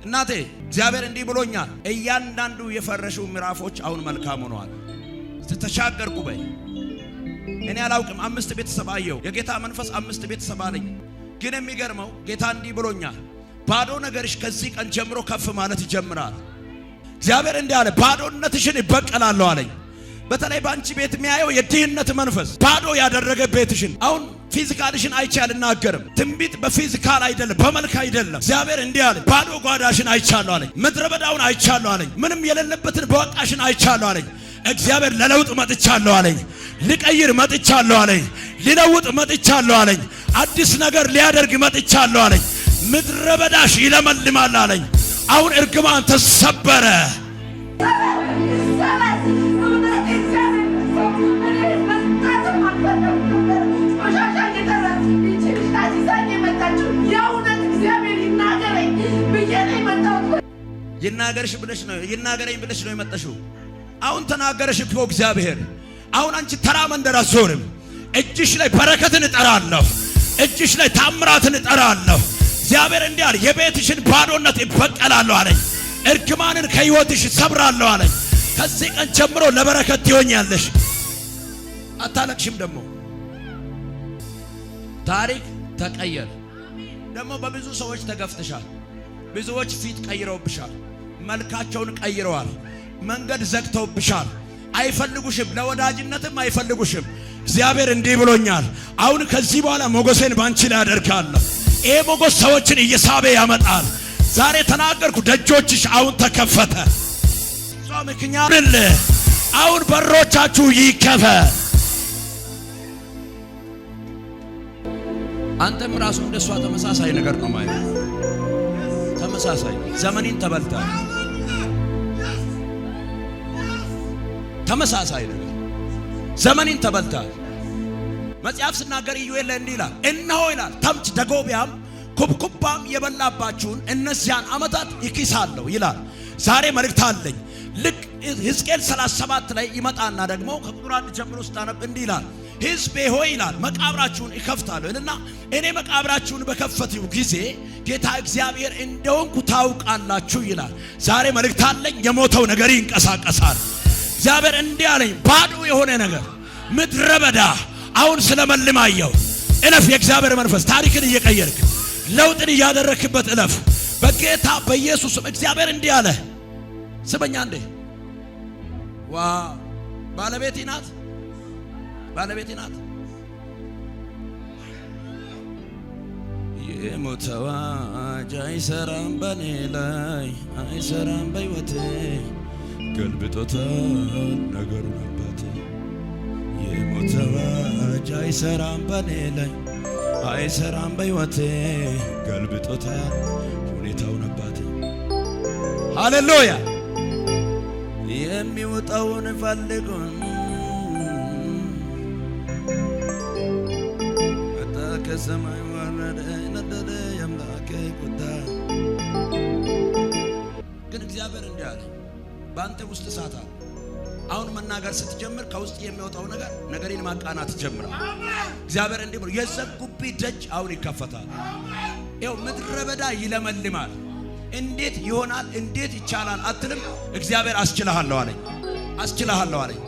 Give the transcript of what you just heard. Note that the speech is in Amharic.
እናቴ እግዚአብሔር እንዲህ ብሎኛል። እያንዳንዱ የፈረሹ ምዕራፎች አሁን መልካም ሆነዋል። ተሻገርኩ በይ። እኔ አላውቅም 5 ቤተሰብ አየሁ። የጌታ መንፈስ 5 ቤተሰብ አለኝ። ግን የሚገርመው ጌታ እንዲህ ብሎኛል። ባዶ ነገርሽ ከዚህ ቀን ጀምሮ ከፍ ማለት ይጀምራል። እግዚአብሔር እንዲህ አለ፣ ባዶነትሽን ይበቀላለሁ አለኝ። በተለይ ባንቺ ቤት የሚያየው የድህነት መንፈስ ባዶ ያደረገ ቤትሽን አሁን ፊዚካልሽን አይቼ አልናገርም። ትንቢት በፊዚካል አይደለም፣ በመልክ አይደለም። እግዚአብሔር እንዲህ አለ፣ ባዶ ጓዳሽን አይቻለሁ አለኝ። ምድረ በዳውን አይቻለሁ አለኝ። ምንም የሌለበትን በወቃሽን አይቻለሁ አለኝ። እግዚአብሔር ለለውጥ መጥቻለሁ አለኝ። ሊቀይር መጥቻለሁ አለኝ። ሊለውጥ መጥቻለሁ አለኝ። አዲስ ነገር ሊያደርግ መጥቻለሁ አለኝ። ምድረ በዳሽ ይለመልማል አለኝ። አሁን እርግማን ተሰበረ። ይናገርሽ ብለሽ ነው ይናገረኝ ብለሽ ነው የመጣሽው። አሁን ተናገረሽ እኮ እግዚአብሔር። አሁን አንቺ ተራ መንደር አትዞርም። እጅሽ ላይ በረከትን እጠራለሁ። እጅሽ ላይ ታምራትን እጠራለሁ። እግዚአብሔር እንዲህ አለ፣ የቤትሽን ባዶነት ይበቀላለሁ አለኝ። እርግማንን ከሕይወትሽ ሰብራለሁ አለኝ። ከዚህ ቀን ጀምሮ ለበረከት ትሆኛለሽ። አታለቅሽም። ደግሞ ታሪክ ተቀየረ። ደግሞ በብዙ ሰዎች ተገፍተሻል። ብዙዎች ፊት ቀይረውብሻል። መልካቸውን ቀይረዋል። መንገድ ዘግተውብሻል። አይፈልጉሽም። ለወዳጅነትም አይፈልጉሽም። እግዚአብሔር እንዲህ ብሎኛል፣ አሁን ከዚህ በኋላ ሞገሴን ባንቺ ላይ አደርጋለሁ። ይሄ ሞገስ ሰዎችን እየሳበ ያመጣል። ዛሬ ተናገርኩ፣ ደጆችሽ አሁን ተከፈተ። እሷ ምክንያት አሁን በሮቻችሁ ይከፈት። አንተም ራሱ እንደሷ ተመሳሳይ ነገር ነው ማለት ተመሳሳይ ዘመኔን ተበልታል። ተመሳሳይ ነገር ዘመኔን ተበልታል። መጽሐፍ ሲናገር ኢዩኤል እንዲህ ይላል፣ እነሆ ይላል ተምች ደጎቢያም ኩብኩባም የበላባችሁን እነዚያን ዓመታት ይክሳለሁ ይላል። ዛሬ መልእክት አለኝ። ልክ ሕዝቅኤል 37 ላይ ይመጣና ደግሞ ከቁጥር 1 ጀምሮ ስታነብ እንዲህ ይላል፣ ሕዝቤ ሆይ ይላል መቃብራችሁን ይከፍታለሁ እና እኔ መቃብራችሁን በከፈትሁ ጊዜ ጌታ እግዚአብሔር እንደሆንኩ ታውቃላችሁ ይላል። ዛሬ መልእክት አለኝ። የሞተው ነገር ይንቀሳቀሳል። እግዚአብሔር እንዲህ አለኝ፣ ባዶ የሆነ ነገር ምድረ በዳ አሁን ስለመልማየው እለፍ። የእግዚአብሔር መንፈስ ታሪክን እየቀየርክ ለውጥን እያደረክበት እለፍ በጌታ በኢየሱስም። እግዚአብሔር እንዲህ አለ፣ ስመኛ እንዴ ዋ ባለቤቴ ናት፣ ባለቤቴ ናት። የሞተው አዋጅ አይሰራም በኔ ላይ አይሰራም በሕይወቴ ገልብጦታል ነገሩን አባቴ። የሞተው አዋጅ አይሰራም በኔ ላይ አይሰራም በሕይወቴ ገልብጦታል ሁኔታውን አባቴ። ሃሌሉያ። የሚወጣውን ፈልጉን መጣ ከሰማይ ወረደ ነደደ የአምላኬ ቁጣ። ግን እግዚአብሔር እንዲህ አለ፣ በአንተ ውስጥ እሳት አለ። አሁን መናገር ስትጀምር ከውስጥ የሚወጣው ነገር ነገርን ማቃናት ጀምራል። እግዚአብሔር እንዲህ ብሎ የዘጉብኝ ደጅ አሁን ይከፈታል። ይኸው ምድረ በዳ ይለመልማል። እንዴት ይሆናል እንዴት ይቻላል አትልም። እግዚአብሔር አስችልሃለሁ አለኝ፣ አስችልሃለሁ አለኝ።